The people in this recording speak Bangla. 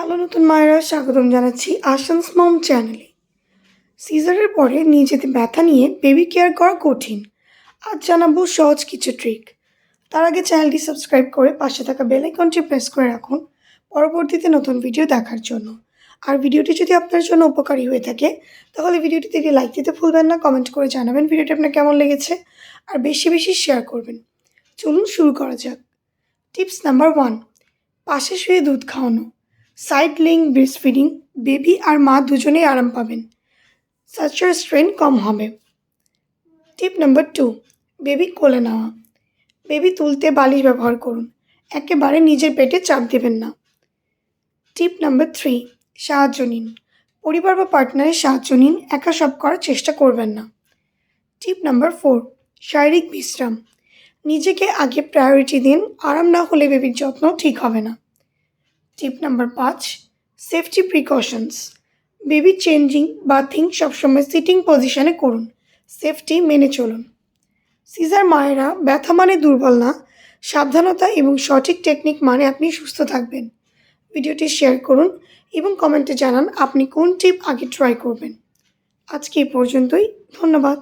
হ্যালো নতুন মায়েরা স্বাগতম জানাচ্ছি আশান্স মম চ্যানেলে। সিজারের পরে নিজেতে ব্যথা নিয়ে বেবি কেয়ার করা কঠিন। আজ জানাবো সহজ কিছু ট্রিক। তার আগে চ্যানেলটি সাবস্ক্রাইব করে পাশে থাকা বেল আইকনটি প্রেস করে রাখুন পরবর্তীতে নতুন ভিডিও দেখার জন্য। আর ভিডিওটি যদি আপনার জন্য উপকারী হয়ে থাকে তাহলে ভিডিওটিতে একটি লাইক দিতে ভুলবেন না, কমেন্ট করে জানাবেন ভিডিওটি আপনার কেমন লেগেছে আর বেশি বেশি শেয়ার করবেন। চলুন শুরু করা যাক। টিপস নাম্বার 1, পাশে শুয়ে দুধ খাওয়ানো। Side lying breast feeding, baby আর মা দুজনেই আরাম পাবেন, সাচার স্ট্রেন কম হবে। টিপ নাম্বার 2, বেবি কোলে নেওয়া। বেবি তুলতে বালিশ ব্যবহার করুন, একেবারে নিজের পেটে চাপ দেবেন না। টিপ নাম্বার 3, সাহায্য নিন। পরিবার বা পার্টনারের সাহায্য নিন, একা সব করার চেষ্টা করবেন না। টিপ নাম্বার 4, শারীরিক বিশ্রাম। নিজেকে আগে প্রায়োরিটি দিন, আরাম না হলে বেবির যত্ন ঠিক হবে না। টিপ number 5, safety precautions. Baby changing bathing সবসময় সিটিং পজিশনে করুন, সেফটি মেনে চলুন। সিজার মায়েরা ব্যথা মানে দুর্বল না, সাবধানতা এবং সঠিক টেকনিক মানে আপনি সুস্থ থাকবেন। ভিডিওটি শেয়ার করুন এবং কমেন্টে জানান আপনি কোন টিপ আগে ট্রাই করবেন। আজকে এই পর্যন্তই, ধন্যবাদ।